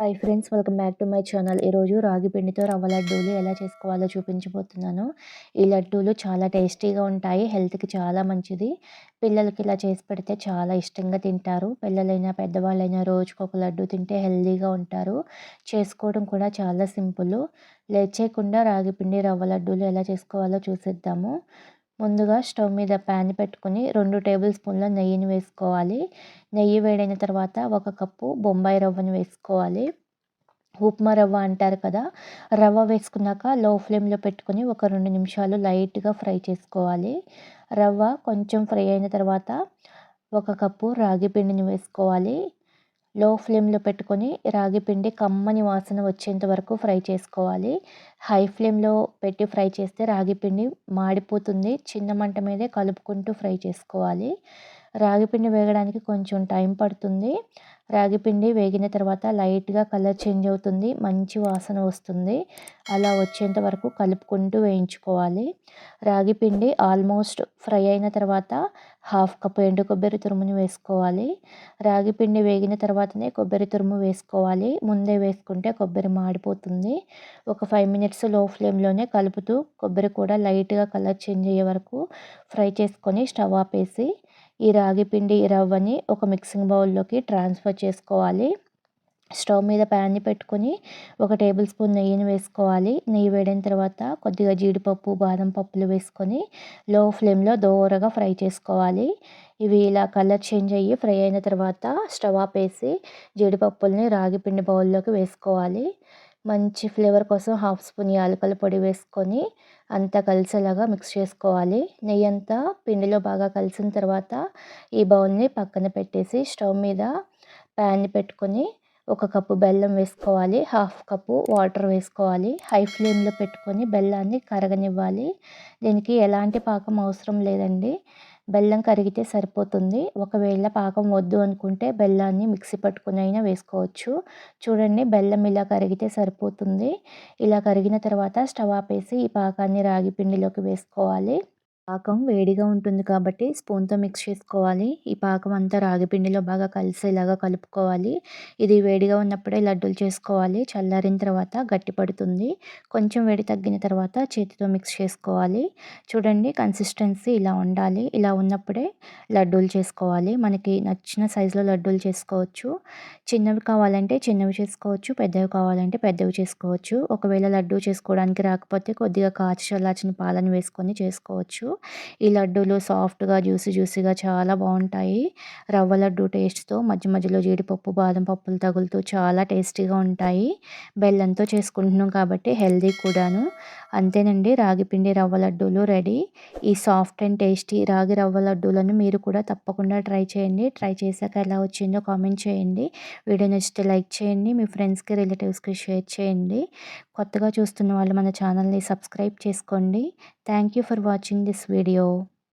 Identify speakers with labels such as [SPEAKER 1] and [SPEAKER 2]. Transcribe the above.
[SPEAKER 1] Hi friends, welcome back to my channel. ఈరోజు రాగి పిండితో రవ్వ లడ్డూలు ఎలా చేసుకోవాలో చూపించబోతున్నాను. ఈ లడ్డూలు చాలా టేస్టీగా ఉంటాయి. హెల్త్‌కి చాలా మంచిది. పిల్లలకి ఇలా చేసి పెడితే చాలా ఇష్టంగా తింటారు. పిల్లలైనా, పెద్దవాళ్ళైనా రోజుకొక లడ్డు తింటే హెల్తీగా ఉంటారు. చేసుకోవడం కూడా చాలా సింపుల్. లేట్ చేయకుండా రాగి పిండి రవ్వ లడ్డూలు ఎలా చేసుకోవాలో చూసేద్దాము. ముందుగా స్టవ్ మీద ప్యాన్ పెట్టుకొని 2 టేబుల్ స్పూన్ల నెయ్యిని వేసుకోవాలి. నెయ్యి వేడైన తర్వాత 1 కప్పు బొంబాయి రవ్వను వేసుకోవాలి. ఉప్మా రవ్వ అంటారు కదా! రవ్వ వేసుకున్నాక లో ఫ్లేమ్‌లో పెట్టుకొని ఒక 2 నిమిషాలు లైట్‌గా ఫ్రై చేసుకోవాలి. రవ్వ కొంచెం ఫ్రై అయిన తర్వాత 1 కప్పు రాగి పిండిని వేసుకోవాలి. లో ఫ్లేమ్‌లో పెట్టుకొని రాగి పిండి కమ్మని వాసన వచ్చేంత వరకు ఫ్రై చేసుకోవాలి. హై ఫ్లేమ్‌లో పెట్టి ఫ్రై చేస్తే రాగి పిండి మాడిపోతుంది. చిన్న మంట మీదే కలుపుకుంటూ ఫ్రై చేసుకోవాలి. రాగి పిండి వేగడానికి కొంచెం టైం పడుతుంది. రాగి పిండి వేగిన తర్వాత లైట్‌గా కలర్ చేంజ్ అవుతుంది. మంచి వాసన వస్తుంది. అలా వచ్చేంత వరకు కలుపుకుంటూ వేయించుకోవాలి. రాగి పిండి ఆల్మోస్ట్ ఫ్రై అయిన తర్వాత హాఫ్ కప్ ఎండు కొబ్బరి తురుముని వేసుకోవాలి. రాగి పిండి వేగిన తర్వాతనే కొబ్బరి తురుము వేసుకోవాలి. ముందే వేసుకుంటే కొబ్బరి మాడిపోతుంది. ఒక 5 మినిట్స్ లో ఫ్లేమ్‌లోనే కలుపుతూ కొబ్బరి కూడా లైట్‌గా కలర్ చేంజ్ అయ్యే వరకు ఫ్రై చేసుకొని స్టవ్ ఆపేసి ఈ రాగి పిండి రవ్వని ఒక మిక్సింగ్ బౌల్‌లోకి ట్రాన్స్‌ఫర్ చేసుకోవాలి. స్టవ్ మీద ప్యాన్‌ని పెట్టుకొని 1 టేబుల్ స్పూన్ నెయ్యిని వేసుకోవాలి. నెయ్యి వేడైన తర్వాత కొద్దిగా జీడిపప్పు, బాదం పప్పులు వేసుకొని లో ఫ్లేమ్‌లో దోరగా ఫ్రై చేసుకోవాలి. ఇవి ఇలా కలర్ చేంజ్ అయ్యి ఫ్రై అయిన తర్వాత స్టవ్ ఆపేసి జీడిపప్పుల్ని రాగి పిండి బౌల్‌లోకి వేసుకోవాలి. మంచి ఫ్లేవర్ కోసం హాఫ్ స్పూన్ యాలకుల పొడి వేసుకొని అంతా కలిసేలాగా మిక్స్ చేసుకోవాలి. నెయ్యంతా పిండిలో బాగా కలిసిన తర్వాత ఈ బౌల్‌ని పక్కన పెట్టేసి స్టవ్ మీద ప్యాన్‌ని పెట్టుకొని 1 కప్పు బెల్లం వేసుకోవాలి. హాఫ్ కప్పు వాటర్ వేసుకోవాలి. హై ఫ్లేమ్‌లో పెట్టుకొని బెల్లాన్ని కరగనివ్వాలి. దీనికి ఎలాంటి పాకం అవసరం లేదండి. బెల్లం కరిగితే సరిపోతుంది. ఒకవేళ పాకం వద్దు అనుకుంటే బెల్లాన్ని మిక్సీ పట్టుకొనైనా వేసుకోవచ్చు. చూడండి, బెల్లం ఇలా కరిగితే సరిపోతుంది. ఇలా కరిగిన తర్వాత స్టవ్ ఆపేసి ఈ పాకాన్ని రాగి పిండిలోకి వేసుకోవాలి. పాకం వేడిగా ఉంటుంది కాబట్టి స్పూన్‌తో మిక్స్ చేసుకోవాలి. ఈ పాకం అంతా రాగి పిండిలో బాగా కలిసేలాగా కలుపుకోవాలి. ఇది వేడిగా ఉన్నప్పుడే లడ్డూలు చేసుకోవాలి. చల్లారిన తర్వాత గట్టిపడుతుంది. కొంచెం వేడి తగ్గిన తర్వాత చేతితో మిక్స్ చేసుకోవాలి. చూడండి, కన్సిస్టెన్సీ ఇలా ఉండాలి. ఇలా ఉన్నప్పుడే లడ్డూలు చేసుకోవాలి. మనకి నచ్చిన సైజులో లడ్డూలు చేసుకోవచ్చు. చిన్నవి కావాలంటే చిన్నవి చేసుకోవచ్చు. పెద్దవి కావాలంటే పెద్దవి చేసుకోవచ్చు. ఒకవేళ లడ్డూ చేసుకోవడానికి రాకపోతే కొద్దిగా కాచి చల్లార్చిన పాలను వేసుకొని చేసుకోవచ్చు. ఈ లడ్డూలు సాఫ్ట్‌గా, జ్యూసీగా చాలా బావుంటాయి. రవ్వ లడ్డు టేస్ట్‌తో మధ్య మధ్యలో జీడిపప్పు, బాదం పప్పులు తగులుతూ చాలా టేస్టీగా ఉంటాయి. బెల్లంతో చేసుకుంటున్నాం కాబట్టి హెల్తీ కూడాను. అంతేనండి, రాగి పిండి రవ్వ లడ్డూలు రెడీ. ఈ సాఫ్ట్ అండ్ టేస్టీ రాగి రవ్వ లడ్డూలను మీరు కూడా తప్పకుండా ట్రై చేయండి. ట్రై చేశాక ఎలా వచ్చిందో కామెంట్ చేయండి. వీడియో నచ్చితే లైక్ చేయండి. మీ ఫ్రెండ్స్‌కి, రిలేటివ్స్‌కి షేర్ చేయండి. కొత్తగా చూస్తున్న వాళ్ళు మన ఛానల్‌ని సబ్స్క్రైబ్ చేసుకోండి. Thank you for watching this video.